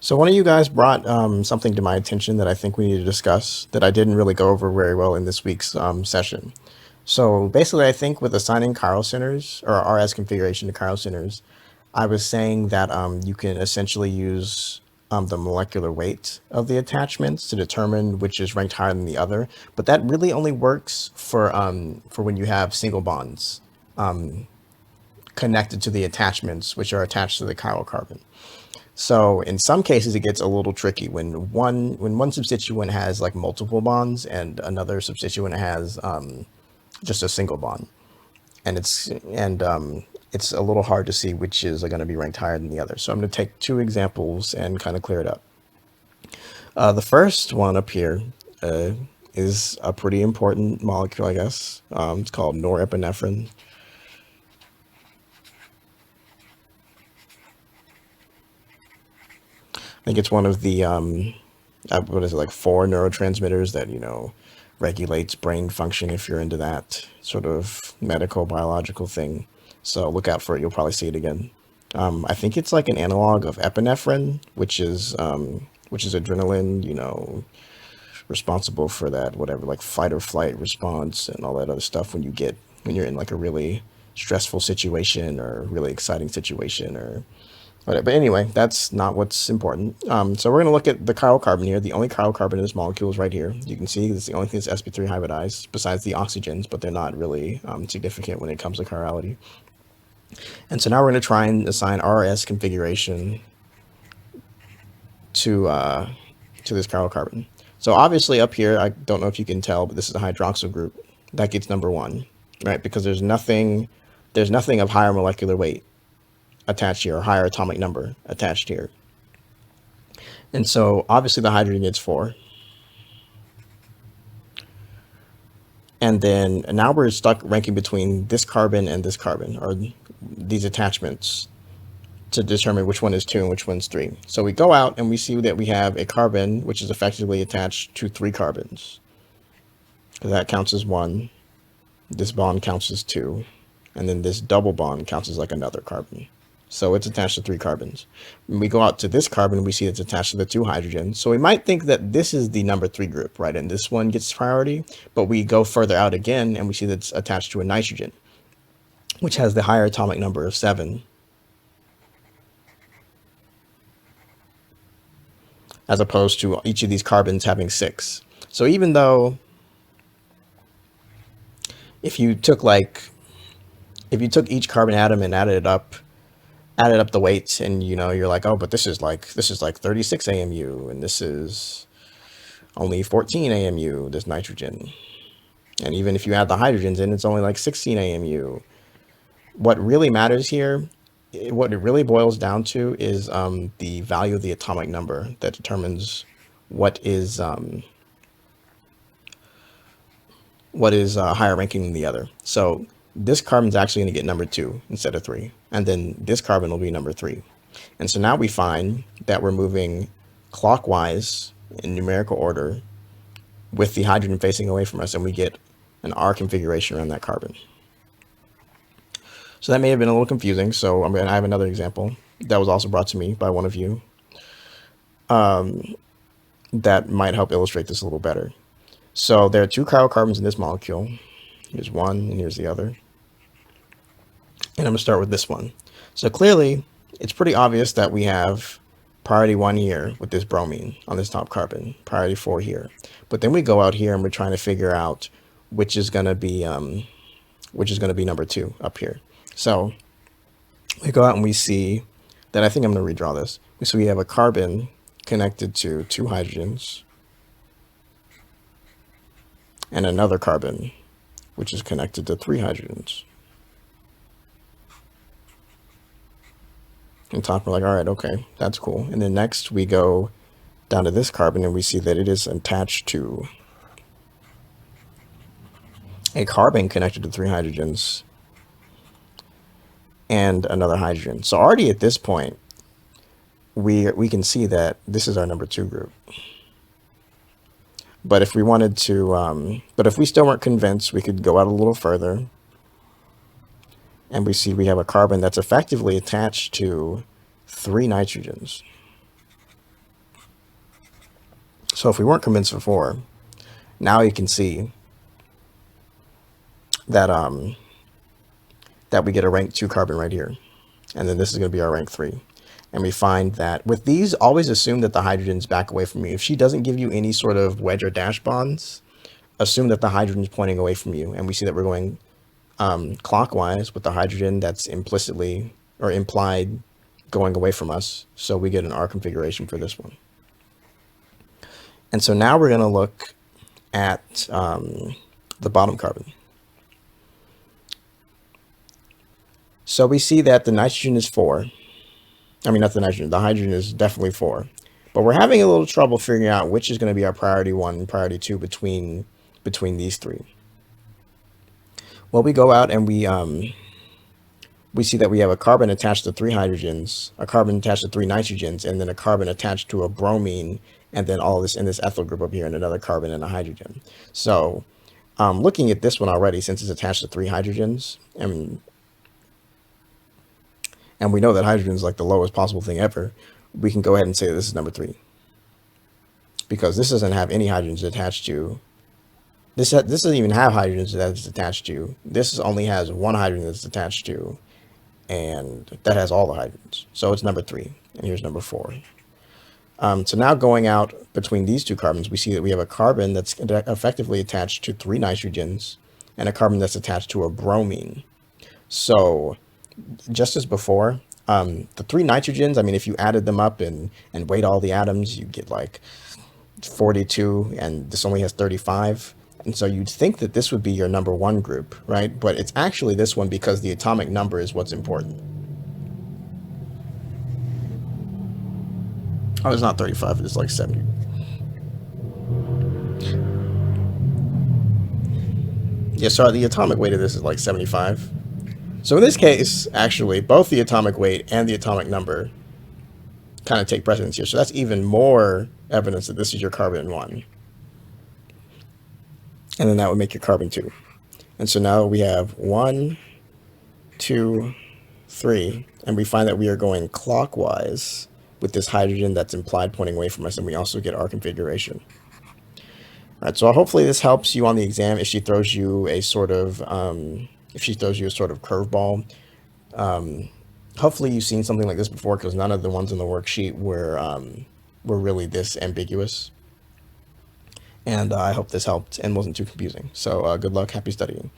So one of you guys brought something to my attention that I think we need to discuss that I didn't really go over very well in this week's session. So basically, I think with assigning chiral centers or RS configuration to chiral centers, I was saying that you can essentially use the molecular weight of the attachments to determine which is ranked higher than the other. But that really only works for when you have single bonds connected to the attachments, which are attached to the chiral carbon. So in some cases, it gets a little tricky when one substituent has like multiple bonds and another substituent has just a single bond, and it's a little hard to see which is going to be ranked higher than the other. So I'm going to take two examples and kind of clear it up. The first one up here uh, is a pretty important molecule, I guess. It's called norepinephrine. I think it's one of the what is it, like four neurotransmitters that regulates brain function, if you're into that sort of medical biological thing. So look out for it. You'll probably see it again. I think it's like an analog of epinephrine, which is adrenaline, responsible for that whatever, like fight or flight response and all that other stuff when you're in like a really stressful situation or really exciting situation or whatever. But anyway, that's not what's important. So we're going to look at the chiral carbon here. The only chiral carbon in this molecule is right here. You can see it's the only thing that's sp3 hybridized besides the oxygens, but they're not really significant when it comes to chirality. And so now we're going to try and assign RS configuration to this chiral carbon. So obviously up here, I don't know if you can tell, but this is a hydroxyl group. That gets number one, right? Because there's nothing of higher molecular weight attached here, or higher atomic number attached here. And so obviously the hydrogen gets 4. And then now we're stuck ranking between this carbon and this carbon, or these attachments, to determine which one is 2 and which one's 3. So we go out and we see that we have a carbon which is effectively attached to 3 carbons. That counts as 1. This bond counts as 2. And then this double bond counts as like another carbon. So it's attached to 3 carbons. When we go out to this carbon, we see it's attached to the 2 hydrogens. So we might think that this is the number 3 group, right? And this one gets priority, but we go further out again and we see that it's attached to a nitrogen, which has the higher atomic number of 7, as opposed to each of these carbons having 6. So even though if you took each carbon atom and added up the weights, and you're like, oh, but this is like 36 AMU and this is only 14 AMU, this nitrogen. And even if you add the hydrogens in, it's only like 16 AMU. What really matters here, what it really boils down to, is the value of the atomic number that determines what is higher ranking than the other. So this carbon's actually going to get number 2 instead of 3, and then this carbon will be number 3. And so now we find that we're moving clockwise in numerical order with the hydrogen facing away from us, and we get an R configuration around that carbon. So that may have been a little confusing. So I have another example that was also brought to me by one of you that might help illustrate this a little better. So there are 2 chiral carbons in this molecule. Here's one and here's the other. And I'm going to start with this one. So clearly, it's pretty obvious that we have priority 1 here with this bromine on this top carbon, priority 4 here. But then we go out here and we're trying to figure out which is going to be number 2 up here. So we go out and we see that, I think I'm going to redraw this. So we have a carbon connected to 2 hydrogens and another carbon which is connected to 3 hydrogens. And top, we're like, all right, okay, that's cool. And then next we go down to this carbon and we see that it is attached to a carbon connected to 3 hydrogens and another hydrogen. So already at this point, we can see that this is our number 2 group. But if we wanted to, but if we still weren't convinced, we could go out a little further. And we see we have a carbon that's effectively attached to 3 nitrogens. So if we weren't convinced before, now you can see that that we get a rank 2 carbon right here. And then this is going to be our rank 3. And we find that with these, always assume that the hydrogens back away from you. If she doesn't give you any sort of wedge or dash bonds, assume that the hydrogen is pointing away from you. And we see that we're going clockwise with the hydrogen that's implicitly or implied going away from us. So we get an R configuration for this one. And so now we're going to look at the bottom carbon. So we see that the nitrogen is 4. I mean, not the nitrogen, the hydrogen is definitely 4. But we're having a little trouble figuring out which is going to be our priority 1 and priority 2 between these three. Well, we go out and we see that we have a carbon attached to 3 hydrogens, a carbon attached to 3 nitrogens, and then a carbon attached to a bromine, and then all this in this ethyl group up here, and another carbon and a hydrogen. So looking at this one already, since it's attached to 3 hydrogens, and we know that hydrogen is like the lowest possible thing ever, we can go ahead and say that this is number 3. Because this doesn't have any hydrogens attached to. This doesn't even have hydrogens that it's attached to. This only has 1 hydrogen that's attached to, and that has all the hydrogens. So it's number 3, and here's number 4. So now going out between these 2 carbons, we see that we have a carbon that's effectively attached to 3 nitrogens, and a carbon that's attached to a bromine. So just as before, the 3 nitrogens, I mean, if you added them up and weighed all the atoms, you get like 42, and this only has 35. And so you'd think that this would be your number 1 group, right? But it's actually this one because the atomic number is what's important. Oh, it's not 35, it's like 70. Yeah, sorry, the atomic weight of this is like 75. So in this case, actually, both the atomic weight and the atomic number kind of take precedence here. So that's even more evidence that this is your carbon 1. And then that would make your carbon 2. And so now we have 1, 2, 3, and we find that we are going clockwise with this hydrogen that's implied pointing away from us, and we also get our configuration. All right, so hopefully this helps you on the exam if she throws you a sort of curveball. Hopefully you've seen something like this before, because none of the ones in the worksheet were really this ambiguous. And I hope this helped and wasn't too confusing. So good luck, happy studying.